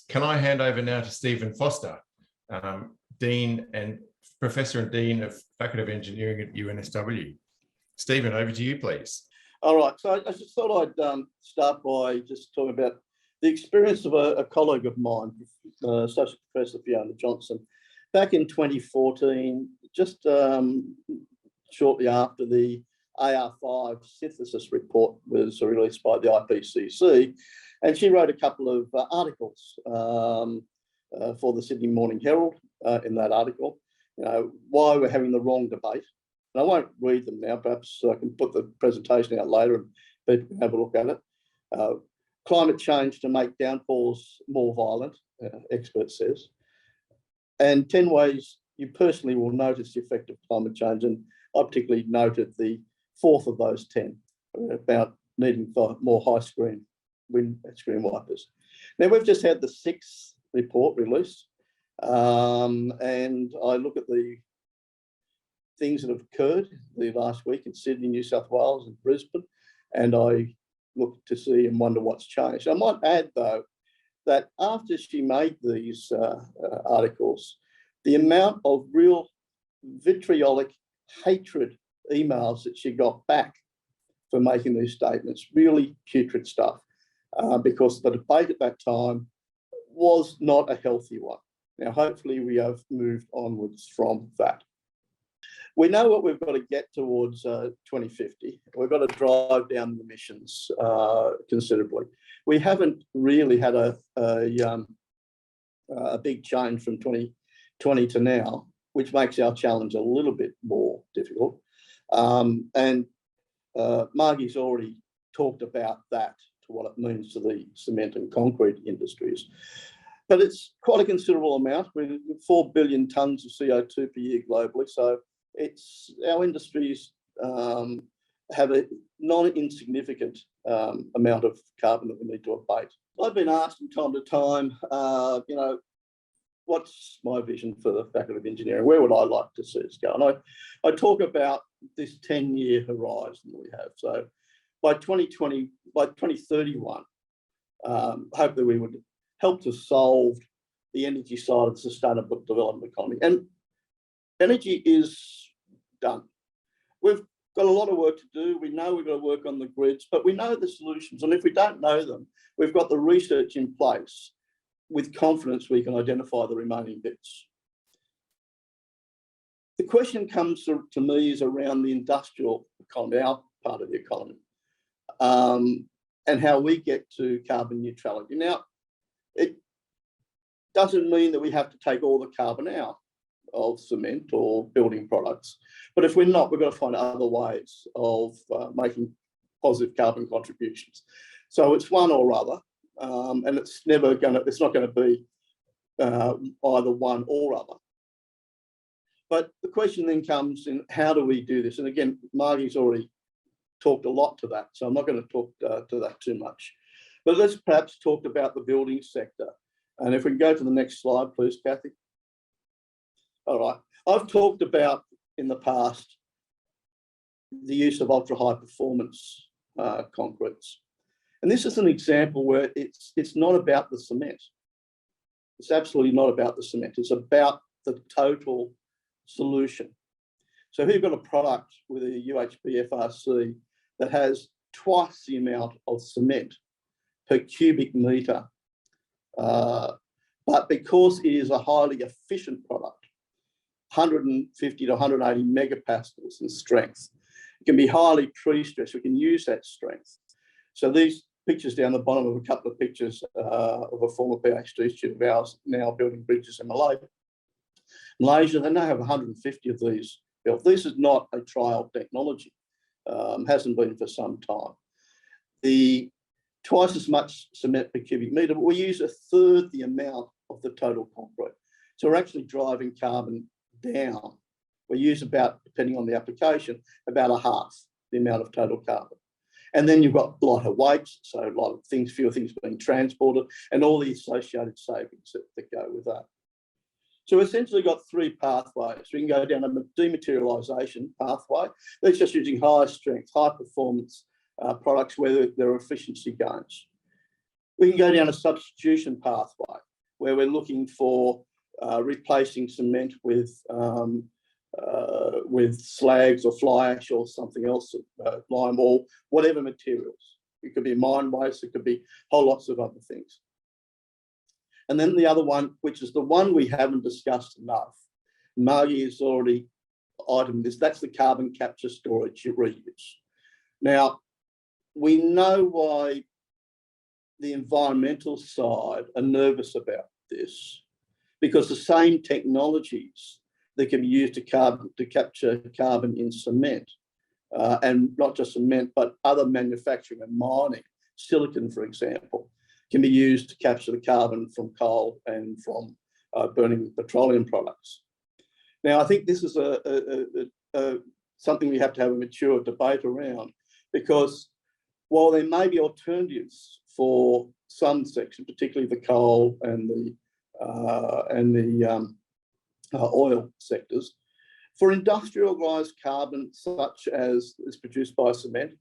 Can I hand over now to Stephen Foster, Dean and Professor and Dean of Faculty of Engineering at UNSW. Stephen, over to you, please. All right, so I just thought I'd start by just talking about the experience of a colleague of mine, Associate Professor Fiona Johnson, back in 2014, just shortly after the AR5 synthesis report was released by the IPCC, and she wrote a couple of articles for the Sydney Morning Herald in that article, why we're having the wrong debate. And I won't read them now, perhaps I can put the presentation out later and people can have a look at it. Climate change to make downpours more violent, expert says. And 10 ways you personally will notice the effect of climate change. And I particularly noted the fourth of those 10 about needing for more high windscreen wipers. Now, we've just had the 6th report released, and I look at the things that have occurred the last week in Sydney, New South Wales and Brisbane, and I look to see and wonder what's changed. I might add, though, that after she made these articles, the amount of real vitriolic hatred emails that she got back for making these statements, really putrid stuff, because the debate at that time was not a healthy one. Now, hopefully we have moved onwards from that. We know what we've got to get towards 2050. We've got to drive down the emissions considerably. We haven't really had a big change from 2020 to now, which makes our challenge a little bit more difficult. And Margie's already talked about that, to what it means to the cement and concrete industries. But it's quite a considerable amount, with 4 billion tonnes of CO2 per year globally. So it's our industries have a non-insignificant amount of carbon that we need to abate. I've been asked from time to time, what's my vision for the Faculty of Engineering? Where would I like to see us go? And I talk about this 10-year horizon that we have. So by 2031, hopefully we would help to solve the energy side of the sustainable development economy. And energy is done. We've got a lot of work to do. We know we've got to work on the grids, but we know the solutions. And if we don't know them, we've got the research in place. With confidence, we can identify the remaining bits. The question comes to me is around the industrial economy, our part of the economy, and how we get to carbon neutrality. Now, it doesn't mean that we have to take all the carbon out of cement or building products. But if we're not, we've got to find other ways of making positive carbon contributions. So it's one or other, and it's not going to be either one or other. But the question then comes in, how do we do this? And again, Margie's already talked a lot to that, so I'm not going to talk to that too much. But let's perhaps talk about the building sector. And if we can go to the next slide, please, Kathy. All right, I've talked about in the past the use of ultra high performance concretes. And this is an example where it's not about the cement. It's absolutely not about the cement. It's about the total solution. So here you've got a product with a UHP FRC that has twice the amount of cement per cubic metre. But because it is a highly efficient product, 150 to 180 megapascals in strength, it can be highly pre-stressed. We can use that strength. So these pictures down the bottom of a couple of pictures of a former PhD student of ours now building bridges in Malaysia, they now have 150 of these built. This is not a trial technology, hasn't been for some time. The twice as much cement per cubic metre, but we use a third the amount of the total concrete. So we're actually driving carbon down. We use about, depending on the application, about a half the amount of total carbon. And then you've got lighter weights, so a lot of things, fewer things being transported, and all the associated savings that go with that. So essentially got three pathways. We can go down a dematerialisation pathway. That's just using high strength, high performance products where there are efficiency gains. We can go down a substitution pathway. where we're looking for replacing cement with slags or fly ash or something else, lime wool, whatever materials. It could be mine waste, it could be whole lots of other things. And then the other one, which is the one we haven't discussed enough, Margie has already itemed this, that's the carbon capture, storage, reuse. Now, we know why the environmental side are nervous about this, because the same technologies that can be used to capture carbon in cement, and not just cement, but other manufacturing and mining, silicon, for example, can be used to capture the carbon from coal and from burning petroleum products. Now, I think this is something we have to have a mature debate around, because while there may be alternatives for some section, particularly the coal and the oil sectors, for industrialised carbon such as is produced by cement,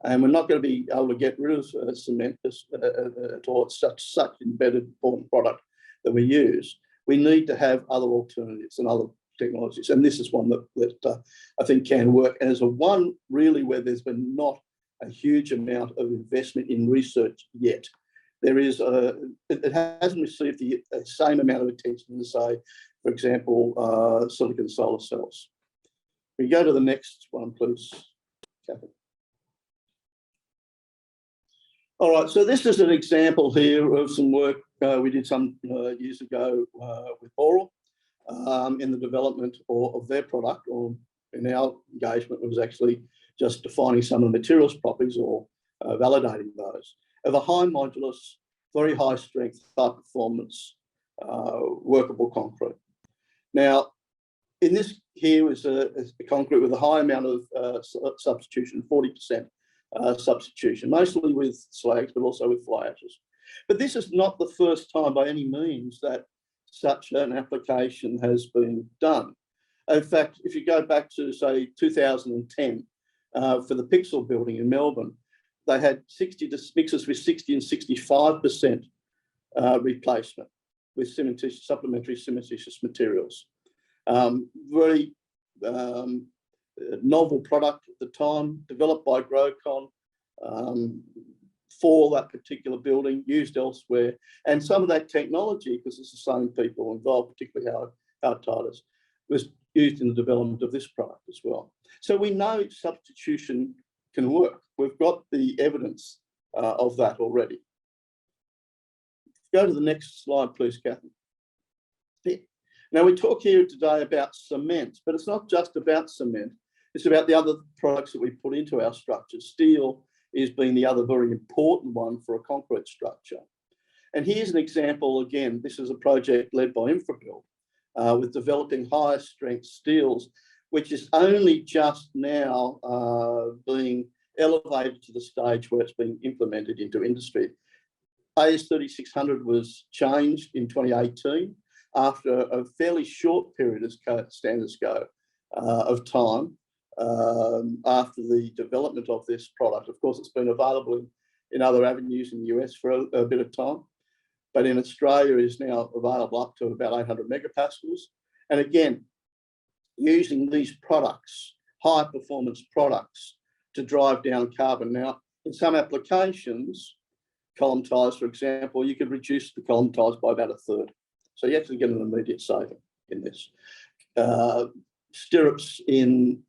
and we're not going to be able to get rid of cement at all. It's such embedded important product that we use. We need to have other alternatives and other technologies, and this is one that I think can work, and is a one really where there's been not a huge amount of investment in research yet. There is it hasn't received the same amount of attention as, say, for example, silicon solar cells. We go to the next one, please, Catherine. All right, so this is an example here of some work we did some years ago with Boral in the development of their product, or in our engagement, it was actually just defining some of the materials properties or validating those, of a high modulus, very high strength, high performance, workable concrete. Now, in this here is a concrete with a high amount of substitution, 40% substitution, mostly with slags, but also with fly ashes. But this is not the first time by any means that such an application has been done. In fact, if you go back to, say, 2010, for the Pixel building in Melbourne, they had mixes with 60 and 65% replacement with supplementary cementitious materials. Very novel product at the time, developed by Grocon for that particular building, used elsewhere. And some of that technology, because it's the same people involved, particularly Howard Titus, was used in the development of this product as well. So we know substitution can work. We've got the evidence of that already. Go to the next slide, please, Catherine. Now, we talk here today about cement, but it's not just about cement. It's about the other products that we put into our structures. Steel is being the other very important one for a concrete structure. And here's an example, again, this is a project led by InfraBuild with developing higher strength steels, which is only just now being elevated to the stage where it's being implemented into industry. AS 3600 was changed in 2018 after a fairly short period, as standards go, of time after the development of this product. Of course, it's been available in other avenues in the US for a bit of time, but in Australia is now available up to about 800 megapascals. And again, using these products, high performance products, to drive down carbon. Now, in some applications, column ties, for example, you could reduce the column ties by about a third. So you actually get an immediate saving in this. Stirrups in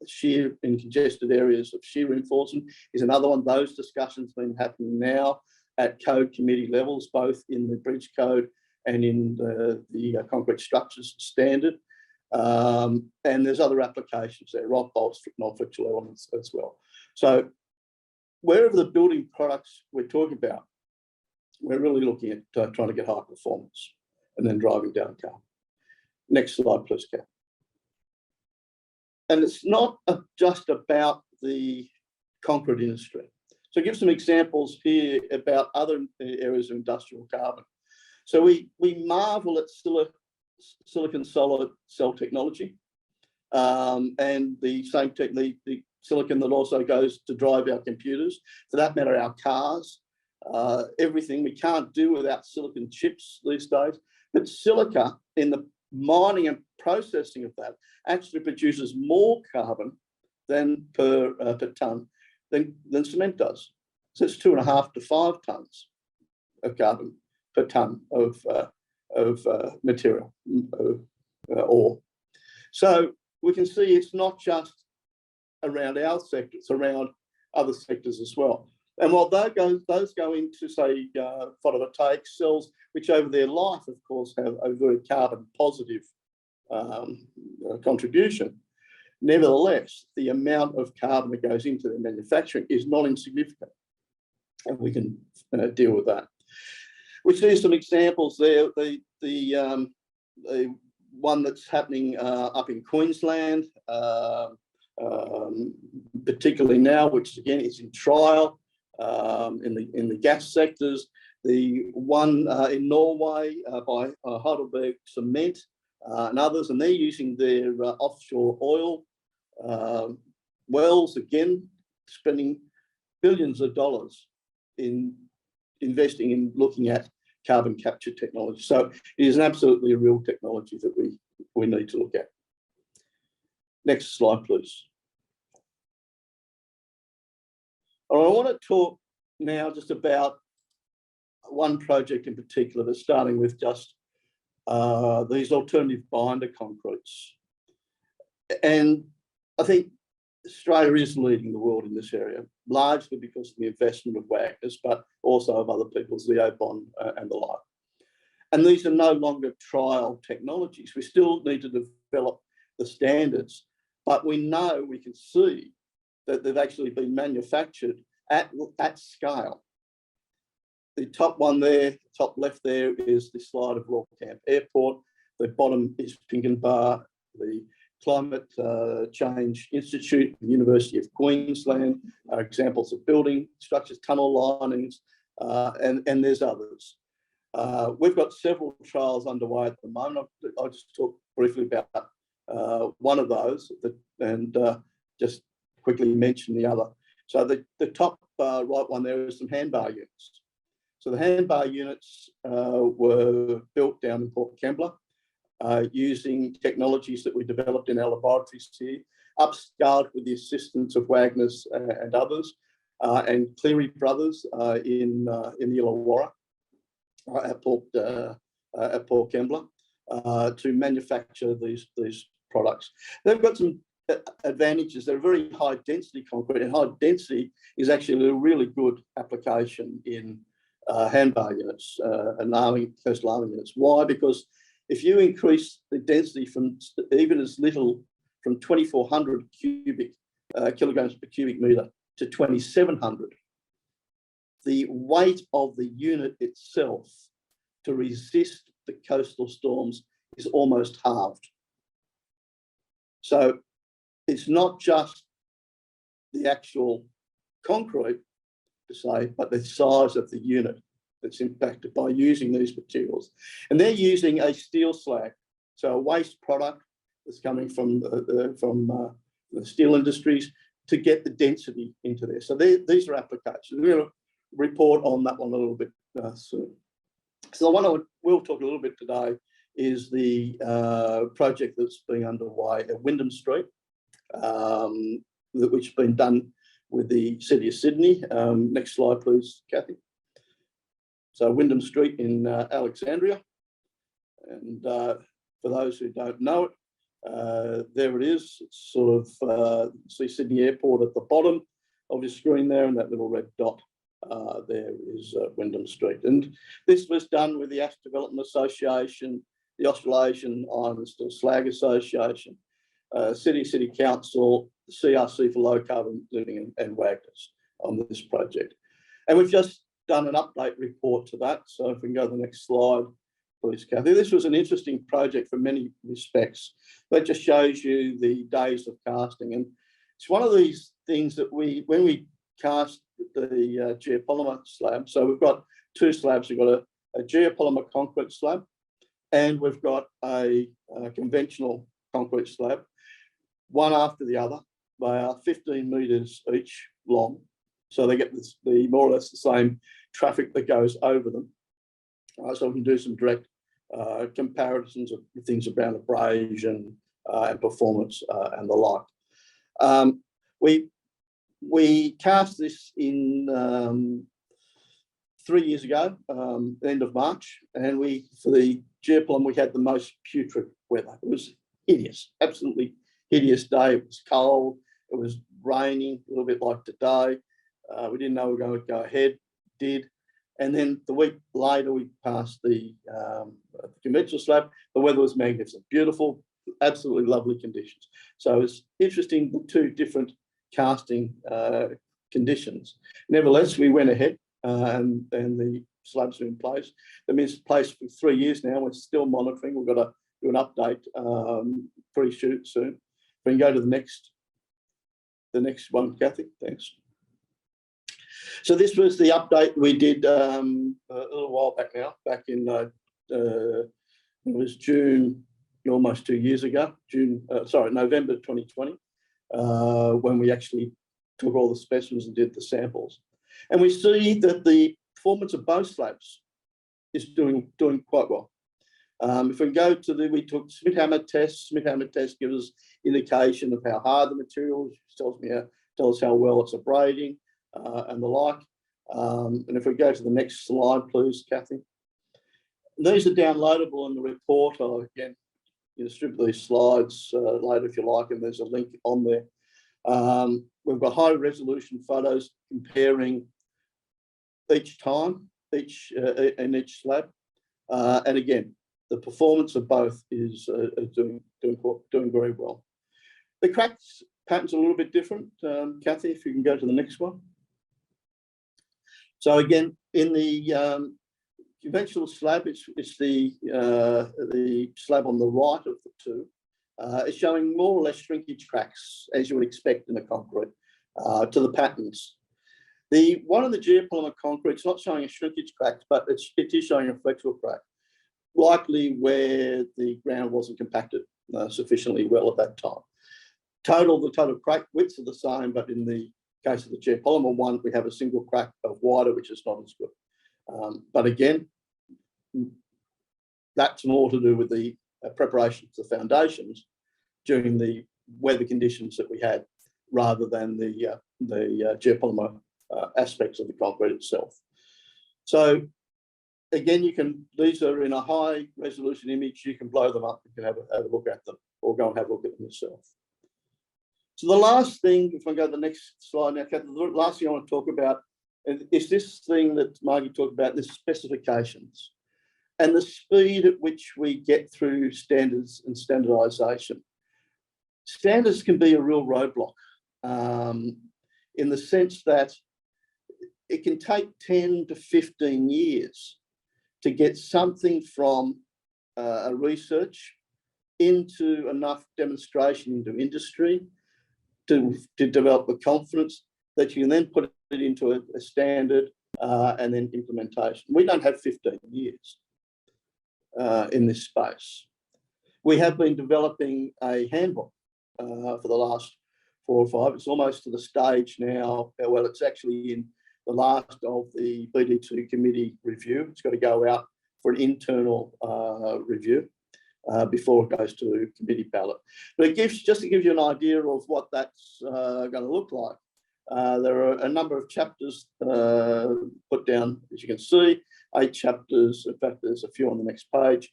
congested areas of shear reinforcement is another one. Those discussions have been happening now at code committee levels, both in the bridge code and in the concrete structures standard. And there's other applications there, rock bolts, non-friction elements as well. So wherever the building products we're talking about, we're really looking at trying to get high performance and then driving down carbon. Next slide, please, Kat. And it's not just about the concrete industry. So give some examples here about other areas of industrial carbon. So we marvel at silicon solar cell technology and the same technique, the silicon that also goes to drive our computers, for that matter, our cars, everything. We can't do without silicon chips these days. But silica, in the mining and processing of that, actually produces more carbon than per tonne than cement does. So it's 2.5 to 5 tonnes of carbon per tonne of material, ore. So we can see it's not just around our sector, it's around other sectors as well. And while those go into, say, photovoltaic cells, which over their life, of course, have a very carbon positive contribution, nevertheless, the amount of carbon that goes into their manufacturing is not insignificant. And we can deal with that. We see some examples there. The one that's happening up in Queensland, particularly now, which again is in trial in the gas sectors. The one in Norway by Heidelberg Cement and others, and they're using their offshore oil wells, again, spending billions of dollars in investing in looking at carbon capture technology. So it is absolutely a real technology that we need to look at. Next slide, please. I want to talk now just about one project in particular that's starting with just these alternative binder concretes. And I think Australia is leading the world in this area, largely because of the investment of Wagner's, but also of other people's, the Obon and the like. And these are no longer trial technologies. We still need to develop the standards, but we know, we can see that they've actually been manufactured at scale. The top one there, top left there, is the slide of Royal Camp Airport. The bottom is Pinkenba, the Climate Change Institute, the University of Queensland, are examples of building structures, tunnel linings, and there's others. We've got several trials underway at the moment. I'll just talk briefly about one of those and just quickly mention the other. So the top right one there is some handbar units. So the handbar units were built down in Port Kembla using technologies that we developed in our laboratories here, upscaled with the assistance of Wagner's and others, and Cleary Brothers in the Illawarra at Port Kembla to manufacture these products. They've got some advantages. They're very high density concrete, and high density is actually a really good application in handbar units and coastal arming units. Why? Because if you increase the density from even as little from 2,400 kilograms per cubic meter to 2,700, the weight of the unit itself to resist the coastal storms is almost halved. So it's not just the actual concrete per se, but the size of the unit that's impacted by using these materials. And they're using a steel slag, so a waste product that's coming from the steel industries to get the density into there. So these are applications. We're going to report on that one a little bit soon. So the one we'll talk a little bit today is the project that's being underway at Wyndham Street, which has been done with the City of Sydney. Next slide, please, Kathy. So Wyndham Street in Alexandria. And for those who don't know it, there it is. It's sort of, see Sydney Airport at the bottom of your screen there, and that little red dot there is Wyndham Street. And this was done with the Ash Development Association, the Australasian Iron and Steel Slag Association, City Council, the CRC for Low Carbon Living, and Wagner's on this project. And we've just done an update report to that. So if we can go to the next slide, please, Kathy. This was an interesting project for many respects. That just shows you the days of casting. And it's one of these things that when we cast the geopolymer slab, so we've got two slabs. We've got a geopolymer concrete slab, and we've got a conventional concrete slab, one after the other. They are 15 metres each long. So they get the more or less the same traffic that goes over them. So we can do some direct comparisons of things around abrasion and performance and the like. We cast this in 3 years ago, end of March, and for the geoplum, we had the most putrid weather. It was hideous, absolutely hideous day. It was cold, it was raining, a little bit like today. We didn't know we were going to go ahead, did. And then the week later, we passed the conventional slab. The weather was magnificent, beautiful, absolutely lovely conditions. So it's interesting, the two different casting conditions. Nevertheless, we went ahead and the slabs are in place. They've been in place for 3 years now. We're still monitoring. We've got to do an update pretty soon. We can go to the next one, Kathy. Thanks. So this was the update we did a little while back now, back in it was June, almost 2 years ago, November 2020, when we actually took all the specimens and did the samples. And we see that the performance of both slabs is doing quite well. If we go to we took Smith-Hammer tests. Smith-Hammer test gives us indication of how hard the material is, tells us how well it's abrading and the like. And if we go to the next slide, please, Kathy. These are downloadable in the report. Again, you distribute these slides later if you like, and there's a link on there. We've got high resolution photos comparing each time, in each slab. And again, the performance of both is doing very well. The cracks pattern's a little bit different. Kathy, if you can go to the next one. So again, in the conventional slab, it's the slab on the right of the two. It's showing more or less shrinkage cracks, as you would expect in a concrete, to the patterns. The one in the geopolymer concrete is not showing a shrinkage crack, but it is showing a flexible crack, likely where the ground wasn't compacted sufficiently well at that time. The total crack widths are the same, but in the case of the geopolymer one, we have a single crack of wider, which is not as good. But again, that's more to do with the preparation of the foundations during the weather conditions that we had, rather than the geopolymer aspects of the concrete itself. So again, these are in a high resolution image. You can blow them up. You can have a look at them, or go and have a look at them yourself. So the last thing, if I go to the next slide now, Kathy, the last thing I want to talk about is this thing that Margie talked about, the specifications and the speed at which we get through standards and standardisation. Standards can be a real roadblock in the sense that it can take 10 to 15 years to get something from a research into enough demonstration into industry to develop the confidence that you can then put it into a standard and then implementation. We don't have 15 years in this space. We have been developing a handbook for the last 4 or 5. It's almost to the stage now. Well, it's actually in the last of the BD2 committee review. It's got to go out for an internal review before it goes to committee ballot. But it gives, just to give you an idea of what that's going to look like. There are a number of chapters put down, as you can see, 8 chapters. In fact, there's a few on the next page.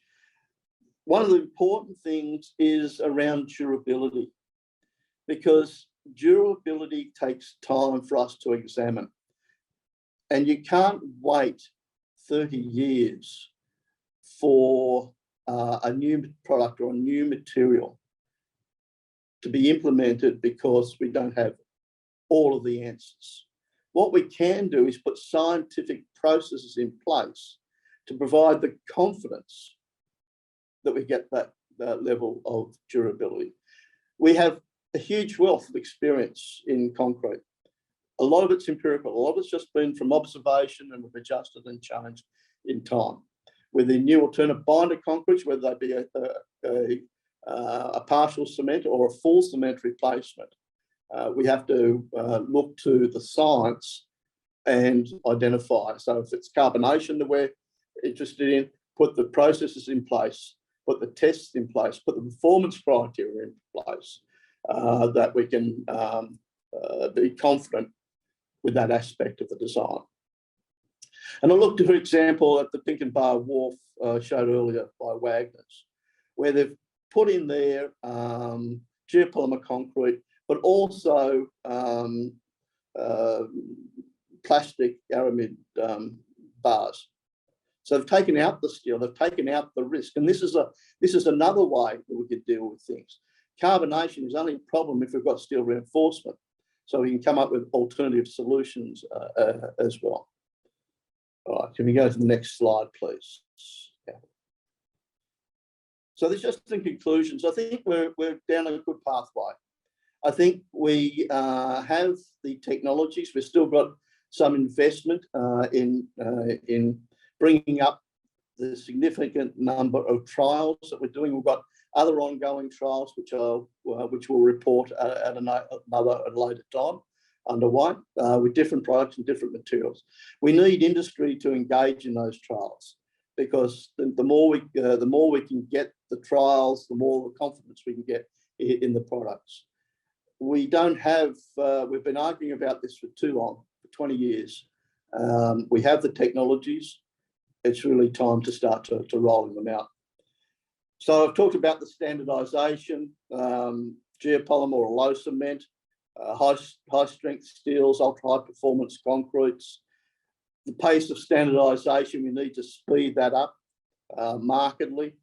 One of the important things is around durability, because durability takes time for us to examine. And you can't wait 30 years for a new product or a new material to be implemented because we don't have all of the answers. What we can do is put scientific processes in place to provide the confidence that we get that level of durability. We have a huge wealth of experience in concrete. A lot of it's empirical. A lot of it's just been from observation, and we've adjusted and changed in time. With the new alternative binder concretes, whether they be a partial cement or a full cement replacement, we have to look to the science and identify. So if it's carbonation that we're interested in, put the processes in place, put the tests in place, put the performance criteria in place, that we can be confident with that aspect of the design. And I looked, for example, at the Pinkenbar Wharf showed earlier by Wagner's, where they've put in there geopolymer concrete, but also plastic aramid bars. So they've taken out the steel, they've taken out the risk, and this is another way that we could deal with things. Carbonation is only a problem if we've got steel reinforcement, so we can come up with alternative solutions as well. All right, can we go to the next slide, please? Yeah. So there's just in conclusions. I think we're down a good pathway. I think we have the technologies. We've still got some investment in bringing up the significant number of trials that we're doing. We've got other ongoing trials which we'll report at a later time underway with different products and different materials. We need industry to engage in those trials, because the more we can get the trials, the more the confidence we can get in the products. We don't have, we've been arguing about this for too long, for 20 years. We have the technologies. It's really time to start to rolling them out. So I've talked about the standardisation, geopolymer or low cement, high strength steels, ultra high performance concretes. The pace of standardisation, we need to speed that up markedly.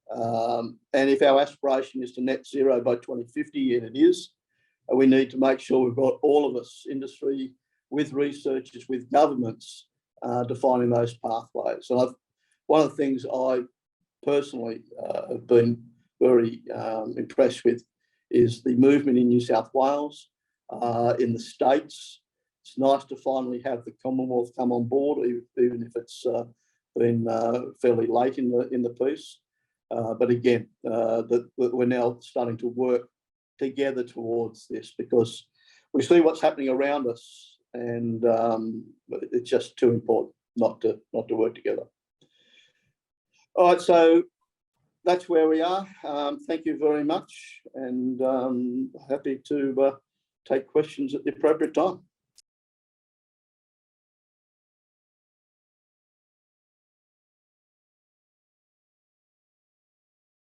And if our aspiration is to net zero by 2050, and it is, we need to make sure we've got all of us, industry, with researchers, with governments, defining those pathways. And one of the things I personally have been very impressed with is the movement in New South Wales, in the States. It's nice to finally have the Commonwealth come on board, even if it's been fairly late in the piece. But again, that we're now starting to work together towards this, because we see what's happening around us, and it's just too important not to work together. All right, so that's where we are. Thank you very much, and happy to take questions at the appropriate time.